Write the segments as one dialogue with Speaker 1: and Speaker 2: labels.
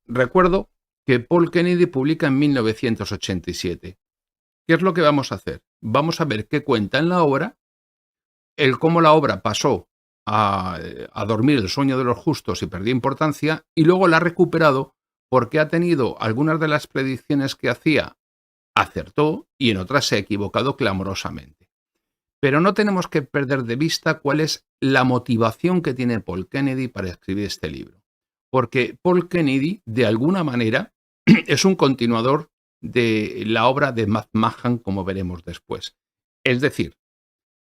Speaker 1: recuerdo que Paul Kennedy publica en 1987. ¿Qué es lo que vamos a hacer? Vamos a ver qué cuenta en la obra, cómo la obra pasó a dormir el sueño de los justos y perdió importancia, y luego la ha recuperado porque ha tenido algunas de las predicciones que hacía, acertó, y en otras se ha equivocado clamorosamente. Pero no tenemos que perder de vista cuál es la motivación que tiene Paul Kennedy para escribir este libro. Porque Paul Kennedy, de alguna manera, es un continuador de la obra de McMahon, como veremos después. Es decir,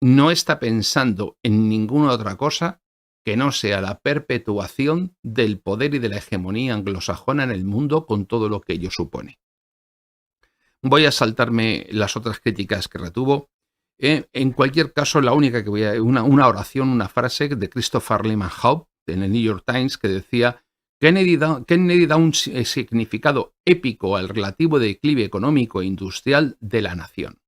Speaker 1: no está pensando en ninguna otra cosa que no sea la perpetuación del poder y de la hegemonía anglosajona en el mundo con todo lo que ello supone. Voy a saltarme las otras críticas que retuvo. En cualquier caso, la única que voy a... Una oración, una frase de Christopher Lehman Haupt en el New York Times que decía: Kennedy da un significado épico al relativo declive económico e industrial de la nación.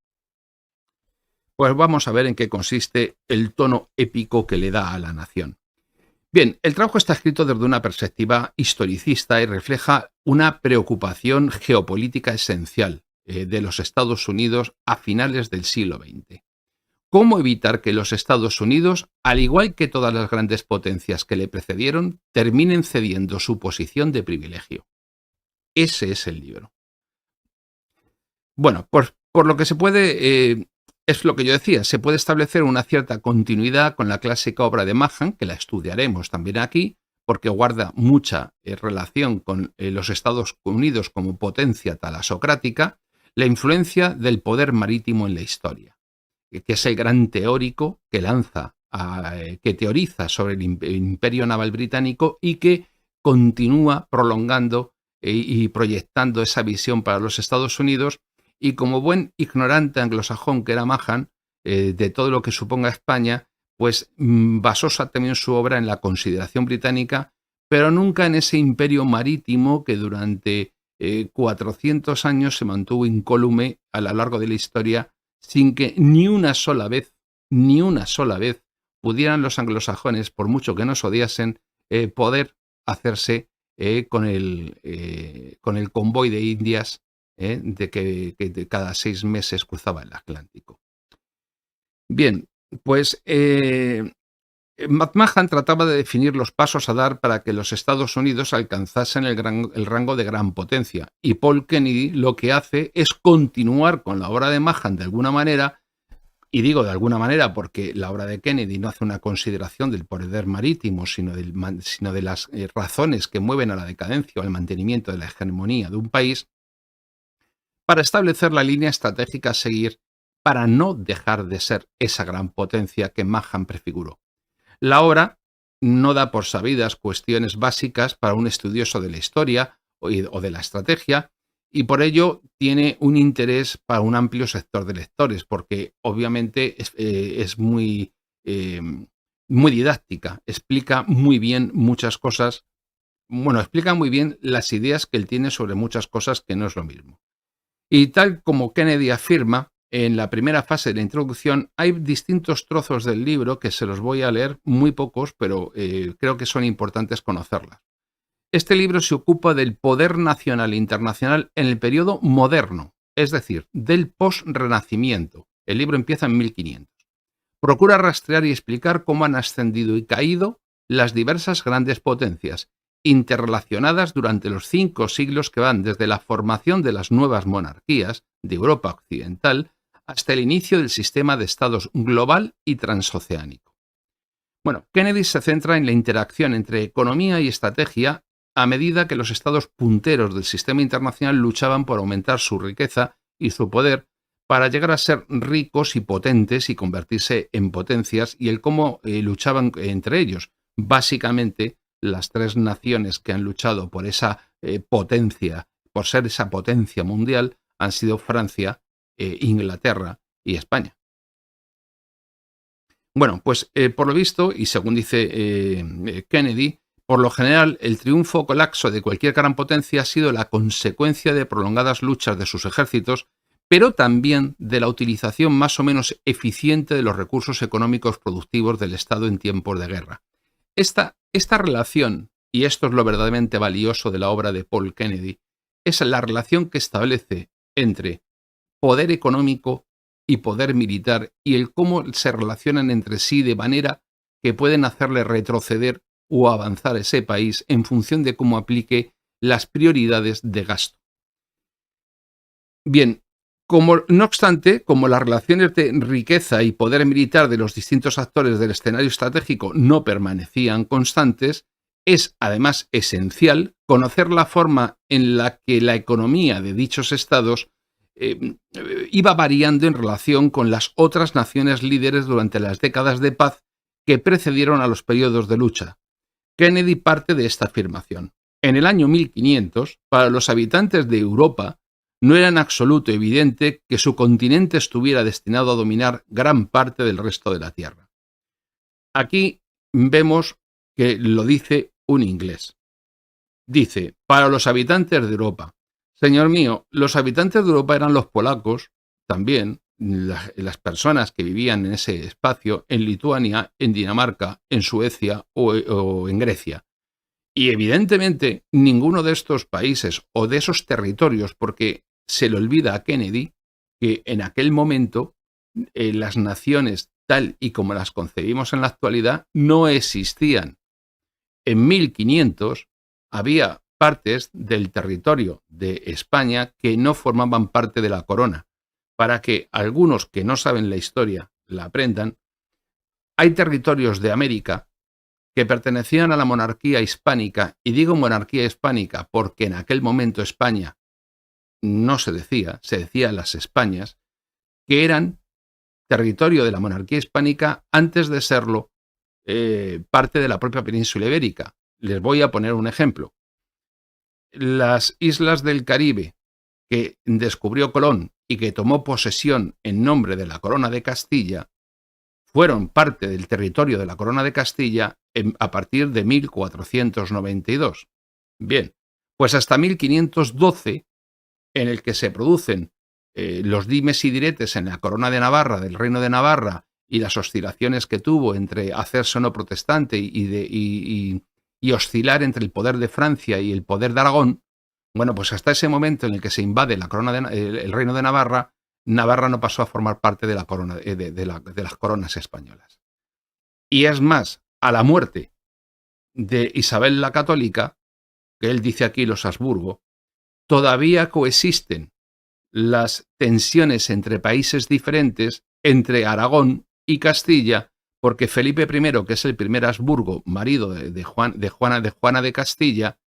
Speaker 1: Pues vamos a ver en qué consiste el tono épico que le da a la nación. Bien, el trabajo está escrito desde una perspectiva historicista y refleja una preocupación geopolítica esencial de los Estados Unidos a finales del siglo XX. ¿Cómo evitar que los Estados Unidos, al igual que todas las grandes potencias que le precedieron, terminen cediendo su posición de privilegio? Ese es el libro. Bueno, por lo que se puede... es lo que yo decía, se puede establecer una cierta continuidad con la clásica obra de Mahan, que la estudiaremos también aquí, porque guarda mucha relación con los Estados Unidos como potencia talasocrática, la influencia del poder marítimo en la historia, que es el gran teórico que que teoriza sobre el imperio naval británico y que continúa prolongando y proyectando esa visión para los Estados Unidos. Y como buen ignorante anglosajón que era Mahan, de todo lo que suponga España, pues basó también su obra en la consideración británica, pero nunca en ese imperio marítimo que durante 400 años se mantuvo incólume a lo largo de la historia, sin que ni una sola vez pudieran los anglosajones, por mucho que nos odiasen, poder hacerse con el convoy de Indias de que cada 6 meses cruzaba el Atlántico. Bien, pues McMahon trataba de definir los pasos a dar para que los Estados Unidos alcanzasen el rango de gran potencia, y Paul Kennedy lo que hace es continuar con la obra de Mahan de alguna manera, y digo de alguna manera porque la obra de Kennedy no hace una consideración del poder marítimo, sino de las razones que mueven a la decadencia o al mantenimiento de la hegemonía de un país, para establecer la línea estratégica a seguir para no dejar de ser esa gran potencia que Mahan prefiguró. La obra no da por sabidas cuestiones básicas para un estudioso de la historia o de la estrategia, y por ello tiene un interés para un amplio sector de lectores, porque obviamente es muy didáctica, explica muy bien muchas cosas, explica muy bien las ideas que él tiene sobre muchas cosas, que no es lo mismo. Y tal como Kennedy afirma, en la primera fase de la introducción hay distintos trozos del libro que se los voy a leer, muy pocos, pero creo que son importantes conocerlas. Este libro se ocupa del poder nacional e internacional en el periodo moderno, es decir, del post-renacimiento. El libro empieza en 1500. Procura rastrear y explicar cómo han ascendido y caído las diversas grandes potencias, interrelacionadas durante los 5 siglos que van desde la formación de las nuevas monarquías de Europa occidental hasta el inicio del sistema de estados global y transoceánico. Kennedy se centra en la interacción entre economía y estrategia a medida que los estados punteros del sistema internacional luchaban por aumentar su riqueza y su poder para llegar a ser ricos y potentes y convertirse en potencias, y el cómo luchaban entre ellos. Básicamente, las 3 naciones que han luchado por esa potencia, por ser esa potencia mundial, han sido Francia, Inglaterra y España. Por lo visto, y según dice Kennedy, por lo general, el triunfo o colapso de cualquier gran potencia ha sido la consecuencia de prolongadas luchas de sus ejércitos, pero también de la utilización más o menos eficiente de los recursos económicos productivos del Estado en tiempos de guerra. Esta relación y esto es lo verdaderamente valioso de la obra de Paul Kennedy, es la relación que establece entre poder económico y poder militar y el cómo se relacionan entre sí de manera que pueden hacerle retroceder o avanzar ese país en función de cómo aplique las prioridades de gasto. Bien, no obstante, como las relaciones de riqueza y poder militar de los distintos actores del escenario estratégico no permanecían constantes, es además esencial conocer la forma en la que la economía de dichos estados iba variando en relación con las otras naciones líderes durante las décadas de paz que precedieron a los periodos de lucha. Kennedy parte de esta afirmación. En el año 1500, para los habitantes de Europa, no era en absoluto evidente que su continente estuviera destinado a dominar gran parte del resto de la Tierra. Aquí vemos que lo dice un inglés. Dice, para los habitantes de Europa. Señor mío, los habitantes de Europa eran los polacos, también las personas que vivían en ese espacio, en Lituania, en Dinamarca, en Suecia o en Grecia. Y evidentemente ninguno de estos países o de esos territorios, porque se le olvida a Kennedy que en aquel momento las naciones tal y como las concebimos en la actualidad no existían. En 1500 había partes del territorio de España que no formaban parte de la corona. Para que algunos que no saben la historia la aprendan, hay territorios de América que pertenecían a la monarquía hispánica, y digo monarquía hispánica porque en aquel momento España no se decía las Españas, que eran territorio de la monarquía hispánica antes de serlo parte de la propia península ibérica. Les voy a poner un ejemplo. Las islas del Caribe que descubrió Colón y que tomó posesión en nombre de la Corona de Castilla fueron parte del territorio de la Corona de Castilla a partir de 1492. Bien, pues hasta 1512, en el que se producen los dimes y diretes en la Corona de Navarra, del Reino de Navarra, y las oscilaciones que tuvo entre hacerse o no protestante y oscilar entre el poder de Francia y el poder de Aragón, bueno, pues hasta ese momento en el que se invade la corona el Reino de Navarra, Navarra no pasó a formar parte de la corona de las coronas españolas. Y es más, a la muerte de Isabel la Católica, que él dice aquí los Habsburgo, todavía coexisten las tensiones entre países diferentes, entre Aragón y Castilla, porque Felipe I, que es el primer Habsburgo, marido de Juana de Castilla,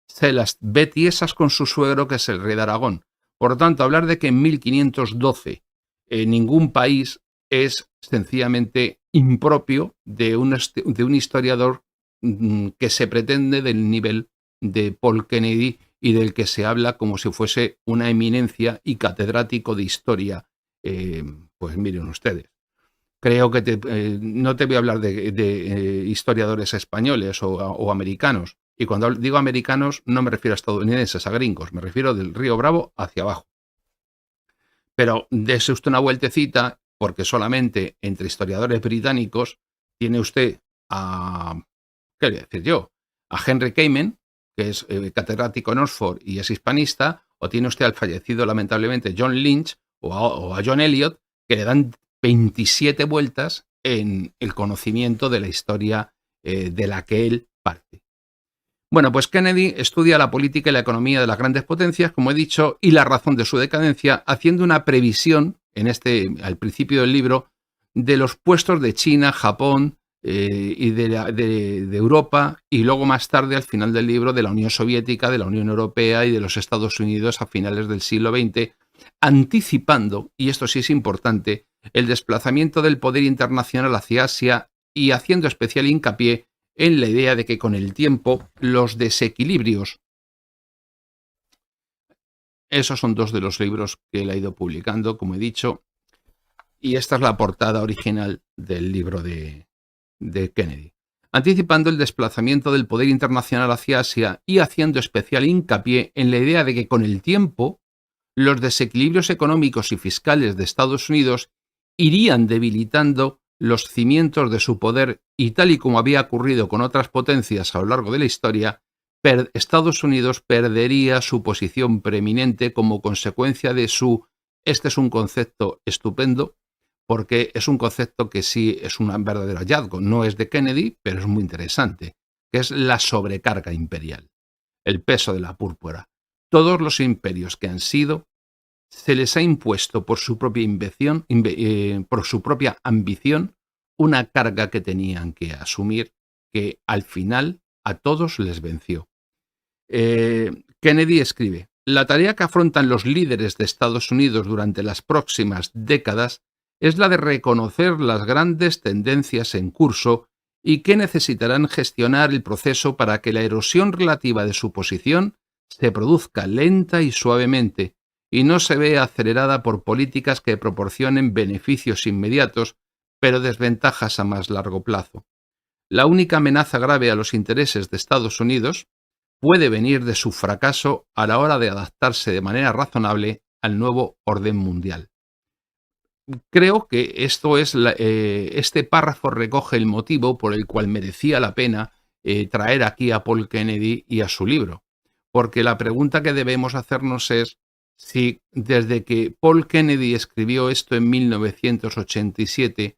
Speaker 1: se las ve tiesas con su suegro, que es el rey de Aragón. Por lo tanto, hablar de que en 1512 ningún país es sencillamente impropio de un historiador que se pretende del nivel de Paul Kennedy y del que se habla como si fuese una eminencia y catedrático de historia. Pues miren ustedes. Creo que no te voy a hablar de historiadores españoles o americanos. Y cuando digo americanos no me refiero a estadounidenses, a gringos, me refiero del Río Bravo hacia abajo. Pero dése usted una vueltecita, porque solamente entre historiadores británicos tiene usted ¿qué le voy a decir yo? A Henry Kamen, que es catedrático en Oxford y es hispanista, o tiene usted al fallecido lamentablemente John Lynch o a John Eliot, que le dan 27 vueltas en el conocimiento de la historia de la que él parte. Bueno, pues Kennedy estudia la política y la economía de las grandes potencias, como he dicho, y la razón de su decadencia, haciendo una previsión al principio del libro de los puestos de China, Japón y de Europa, y luego más tarde, al final del libro, de la Unión Soviética, de la Unión Europea y de los Estados Unidos a finales del siglo XX, anticipando, y esto sí es importante, el desplazamiento del poder internacional hacia Asia y haciendo especial hincapié en la idea de que con el tiempo los desequilibrios. Esos son dos de los libros que él ha ido publicando, como he dicho, y esta es la portada original del libro de Kennedy. Anticipando el desplazamiento del poder internacional hacia Asia y haciendo especial hincapié en la idea de que con el tiempo los desequilibrios económicos y fiscales de Estados Unidos irían debilitando los cimientos de su poder y tal y como había ocurrido con otras potencias a lo largo de la historia, Estados Unidos perdería su posición preeminente como consecuencia de su... Este es un concepto estupendo porque es un concepto que sí es un verdadero hallazgo. No es de Kennedy, pero es muy interesante, que es la sobrecarga imperial, el peso de la púrpura. Todos los imperios que han sido, se les ha impuesto por su propia por su propia ambición, una carga que tenían que asumir, que al final a todos les venció. Kennedy escribe: la tarea que afrontan los líderes de Estados Unidos durante las próximas décadas es la de reconocer las grandes tendencias en curso y que necesitarán gestionar el proceso para que la erosión relativa de su posición se produzca lenta y suavemente y no se vea acelerada por políticas que proporcionen beneficios inmediatos, pero desventajas a más largo plazo. La única amenaza grave a los intereses de Estados Unidos puede venir de su fracaso a la hora de adaptarse de manera razonable al nuevo orden mundial. Creo que este párrafo recoge el motivo por el cual merecía la pena traer aquí a Paul Kennedy y a su libro. Porque la pregunta que debemos hacernos es si desde que Paul Kennedy escribió esto en 1987,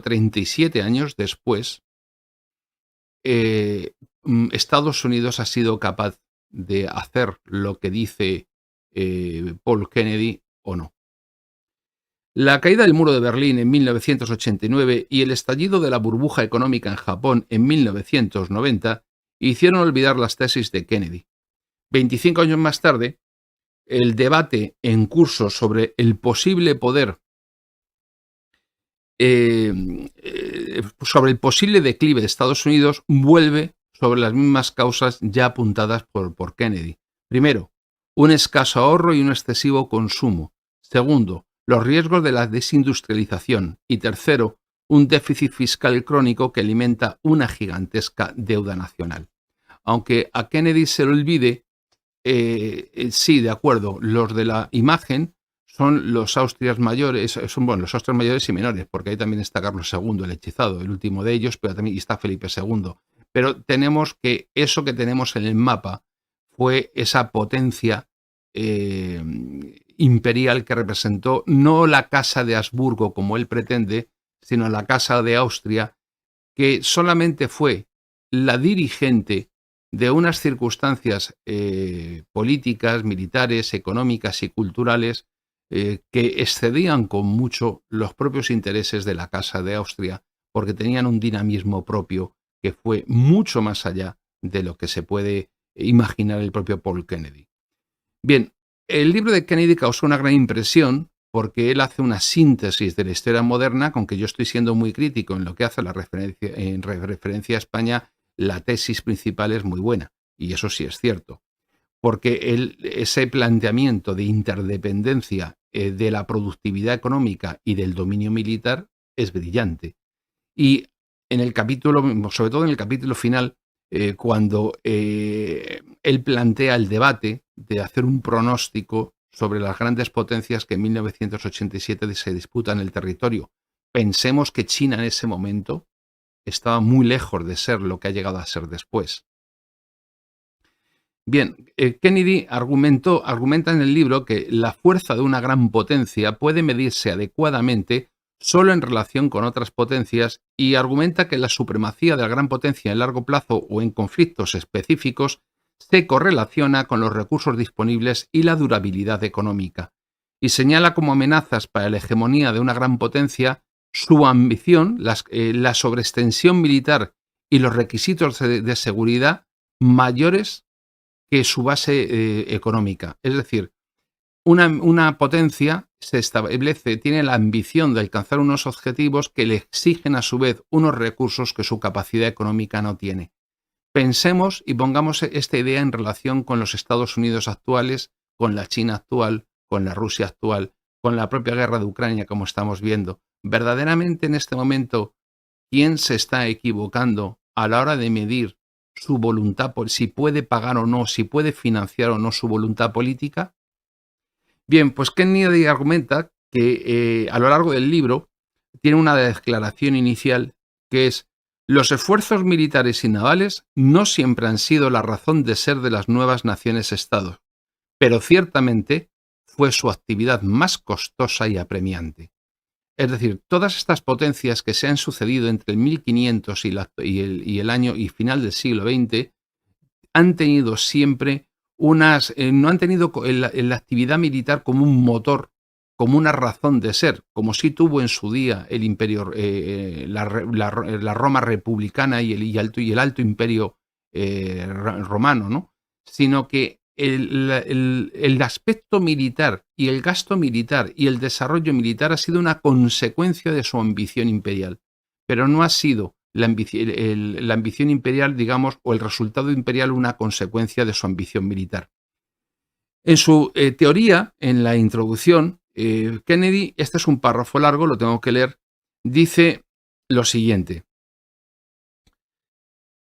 Speaker 1: 37 años después, Estados Unidos ha sido capaz de hacer lo que dice Paul Kennedy o no. La caída del muro de Berlín en 1989 y el estallido de la burbuja económica en Japón en 1990 hicieron olvidar las tesis de Kennedy. 25 años más tarde, el debate en curso sobre el posible poder sobre el posible declive de Estados Unidos vuelve sobre las mismas causas ya apuntadas por Kennedy. Primero, un escaso ahorro y un excesivo consumo. Segundo, los riesgos de la desindustrialización. Y tercero, un déficit fiscal crónico que alimenta una gigantesca deuda nacional. Aunque a Kennedy se le olvide, sí, de acuerdo, los de la imagen son los Austrias mayores, los Austrias mayores y menores, porque ahí también está Carlos II, el hechizado, el último de ellos, pero también está Felipe II. Pero tenemos que eso que tenemos en el mapa fue esa potencia imperial que representó no la Casa de Habsburgo como él pretende, sino la Casa de Austria, que solamente fue la dirigente de unas circunstancias políticas, militares, económicas y culturales que excedían con mucho los propios intereses de la Casa de Austria, porque tenían un dinamismo propio que fue mucho más allá de lo que se puede imaginar el propio Paul Kennedy. Bien, el libro de Kennedy causó una gran impresión porque él hace una síntesis de la historia moderna, con que yo estoy siendo muy crítico en lo que hace en referencia a España. La tesis principal es muy buena, y eso sí es cierto, porque ese planteamiento de interdependencia de la productividad económica y del dominio militar es brillante. Y en el capítulo, sobre todo en el capítulo final, cuando él plantea el debate de hacer un pronóstico sobre las grandes potencias que en 1987 se disputan el territorio. Pensemos que China en ese momento estaba muy lejos de ser lo que ha llegado a ser después. Bien, Kennedy argumenta en el libro que la fuerza de una gran potencia puede medirse adecuadamente solo en relación con otras potencias y argumenta que la supremacía de la gran potencia en largo plazo o en conflictos específicos se correlaciona con los recursos disponibles y la durabilidad económica, y señala como amenazas para la hegemonía de una gran potencia su ambición, la sobreextensión militar y los requisitos de seguridad mayores que su base económica. Es decir, una potencia se establece, tiene la ambición de alcanzar unos objetivos que le exigen a su vez unos recursos que su capacidad económica no tiene. Pensemos y pongamos esta idea en relación con los Estados Unidos actuales, con la China actual, con la Rusia actual, con la propia guerra de Ucrania, como estamos viendo. Verdaderamente en este momento, ¿quién se está equivocando a la hora de medir su voluntad, si puede pagar o no, si puede financiar o no su voluntad política? Bien, pues Kennedy argumenta que a lo largo del libro tiene una declaración inicial que es: los esfuerzos militares y navales no siempre han sido la razón de ser de las nuevas naciones-estado, pero ciertamente fue su actividad más costosa y apremiante. Es decir, todas estas potencias que se han sucedido entre el 1500 y el año y final del siglo XX han tenido siempre no han tenido la actividad militar como un motor, como una razón de ser, como sí tuvo en su día el imperio, la Roma republicana y el alto imperio romano, ¿no? Sino que el aspecto militar y el gasto militar y el desarrollo militar ha sido una consecuencia de su ambición imperial, pero no ha sido la ambición imperial, digamos, o el resultado imperial una consecuencia de su ambición militar. En su teoría, en la introducción, Kennedy, este es un párrafo largo, lo tengo que leer, dice lo siguiente: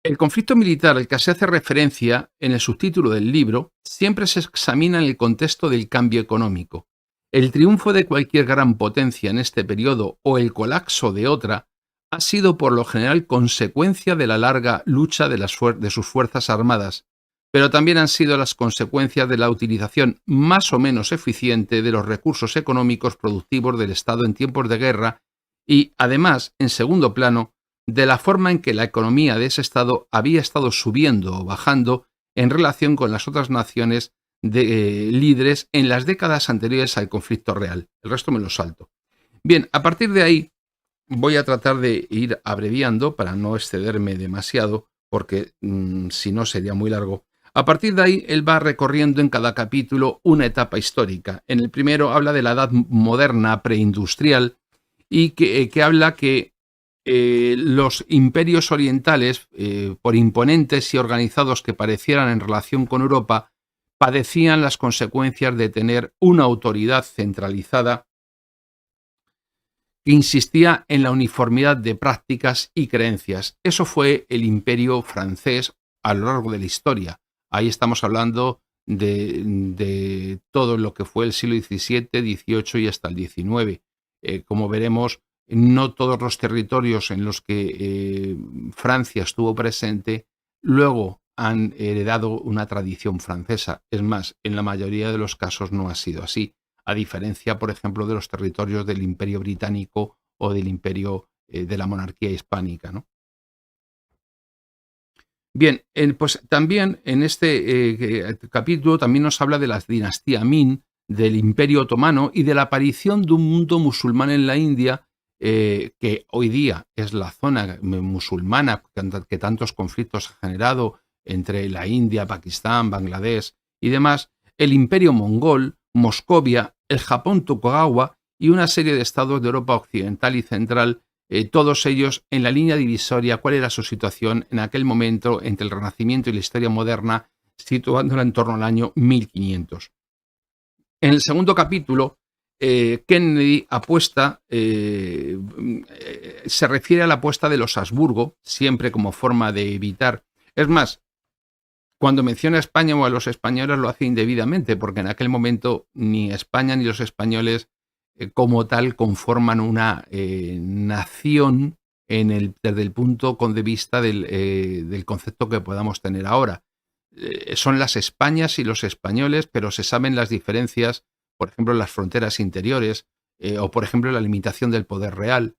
Speaker 1: el conflicto militar al que se hace referencia en el subtítulo del libro siempre se examina en el contexto del cambio económico. El triunfo de cualquier gran potencia en este periodo o el colapso de otra ha sido por lo general consecuencia de la larga lucha de sus fuerzas armadas, pero también han sido las consecuencias de la utilización más o menos eficiente de los recursos económicos productivos del Estado en tiempos de guerra y, además, en segundo plano, de la forma en que la economía de ese Estado había estado subiendo o bajando en relación con las otras naciones líderes en las décadas anteriores al conflicto real. El resto me lo salto. Bien, a partir de ahí voy a tratar de ir abreviando para no excederme demasiado, porque si no sería muy largo. A partir de ahí, él va recorriendo en cada capítulo una etapa histórica. En el primero habla de la edad moderna preindustrial y que habla que los imperios orientales, por imponentes y organizados que parecieran en relación con Europa, padecían las consecuencias de tener una autoridad centralizada que insistía en la uniformidad de prácticas y creencias. Eso fue el imperio francés a lo largo de la historia. Ahí estamos hablando de todo lo que fue el siglo XVII, XVIII y hasta el XIX. Como veremos, no todos los territorios en los que Francia estuvo presente luego han heredado una tradición francesa. Es más, en la mayoría de los casos no ha sido así, a diferencia, por ejemplo, de los territorios del Imperio Británico o del Imperio de la monarquía hispánica, ¿no? Bien, pues también en este capítulo también nos habla de la dinastía Min, del Imperio Otomano y de la aparición de un mundo musulmán en la India, que hoy día es la zona musulmana que tantos conflictos ha generado entre la India, Pakistán, Bangladesh y demás, el Imperio Mongol, Moscovia, el Japón Tokugawa y una serie de estados de Europa Occidental y Central, todos ellos en la línea divisoria, cuál era su situación en aquel momento entre el Renacimiento y la historia moderna, situándola en torno al año 1500. En el segundo capítulo, Kennedy apuesta, se refiere a la apuesta de los Habsburgo, siempre como forma de evitar. Es más, cuando menciona a España o a los españoles lo hace indebidamente, porque en aquel momento ni España ni los españoles como tal conforman una nación desde el punto de vista del concepto que podamos tener ahora. Son las Españas y los españoles, pero se saben las diferencias, por ejemplo, en las fronteras interiores o, por ejemplo, la limitación del poder real.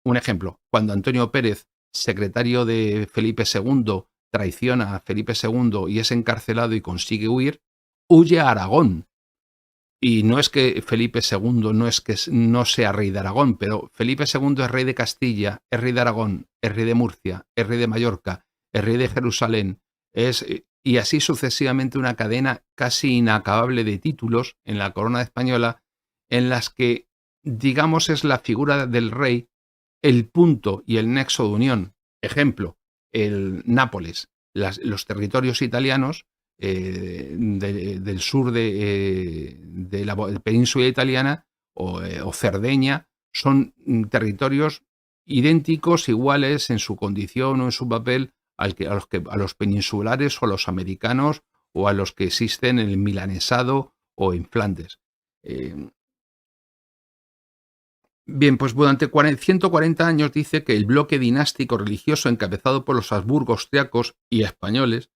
Speaker 1: Un ejemplo, cuando Antonio Pérez, secretario de Felipe II, traiciona a Felipe II y es encarcelado y consigue huir, huye a Aragón. Y no es que Felipe II no es que no sea rey de Aragón, pero Felipe II es rey de Castilla, es rey de Aragón, es rey de Murcia, es rey de Mallorca, es rey de Jerusalén, y así sucesivamente una cadena casi inacabable de títulos en la corona española en las que, digamos, es la figura del rey el punto y el nexo de unión. Ejemplo, el Nápoles, los territorios italianos del sur de la península italiana o Cerdeña son territorios idénticos, iguales en su condición o en su papel a los peninsulares o a los americanos o a los que existen en el milanesado o en Flandes. Bien, pues durante 140 años dice que el bloque dinástico religioso encabezado por los Habsburgo austriacos y españoles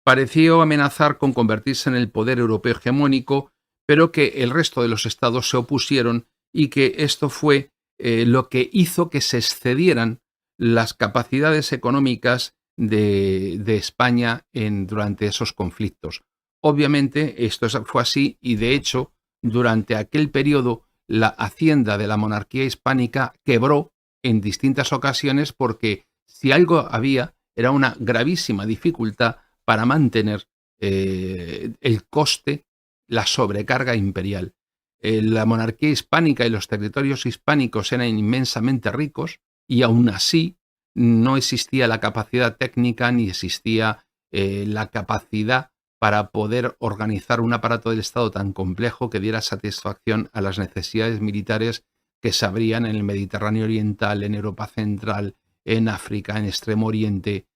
Speaker 1: pareció amenazar con convertirse en el poder europeo hegemónico, pero que el resto de los estados se opusieron y que esto fue lo que hizo que se excedieran las capacidades económicas de España durante esos conflictos. Obviamente esto fue así y de hecho durante aquel periodo la hacienda de la monarquía hispánica quebró en distintas ocasiones porque si algo había era una gravísima dificultad para mantener el coste, la sobrecarga imperial. La monarquía hispánica y los territorios hispánicos eran inmensamente ricos y aún así no existía la capacidad técnica ni existía la capacidad para poder organizar un aparato del Estado tan complejo que diera satisfacción a las necesidades militares que se abrían en el Mediterráneo Oriental, en Europa Central, en África, en Extremo Oriente.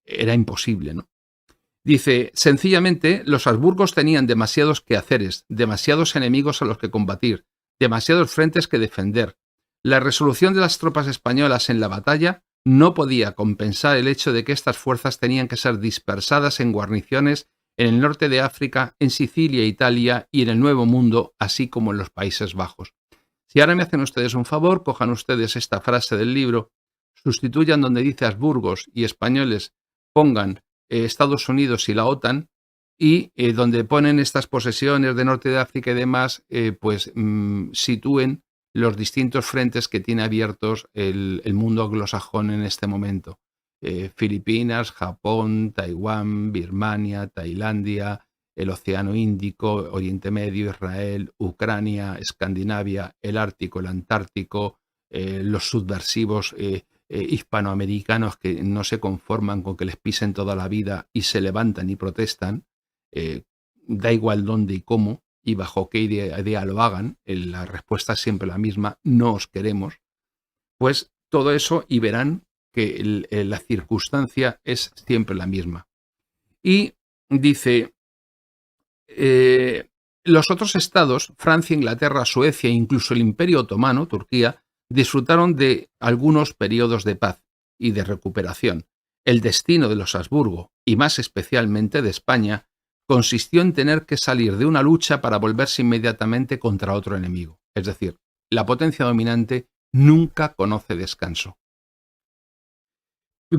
Speaker 1: Era imposible, ¿no? Dice, sencillamente, los Habsburgos tenían demasiados quehaceres, demasiados enemigos a los que combatir, demasiados frentes que defender. La resolución de las tropas españolas en la batalla no podía compensar el hecho de que estas fuerzas tenían que ser dispersadas en guarniciones en el norte de África, en Sicilia, Italia y en el Nuevo Mundo, así como en los Países Bajos. Si ahora me hacen ustedes un favor, cojan ustedes esta frase del libro, sustituyan donde dice Habsburgos y españoles, pongan Estados Unidos y la OTAN, y donde ponen estas posesiones de norte de África y demás, sitúen los distintos frentes que tiene abiertos el mundo anglosajón en este momento. Filipinas, Japón, Taiwán, Birmania, Tailandia, el Océano Índico, Oriente Medio, Israel, Ucrania, Escandinavia, el Ártico, el Antártico, los subversivos hispanoamericanos que no se conforman con que les pisen toda la vida y se levantan y protestan, da igual dónde y cómo y bajo qué idea lo hagan, la respuesta es siempre la misma, no os queremos, pues todo eso y verán que la circunstancia es siempre la misma. Y dice, los otros estados, Francia, Inglaterra, Suecia e incluso el Imperio Otomano, Turquía, disfrutaron de algunos periodos de paz y de recuperación. El destino de los Habsburgo, y más especialmente de España, consistió en tener que salir de una lucha para volverse inmediatamente contra otro enemigo. Es decir, la potencia dominante nunca conoce descanso.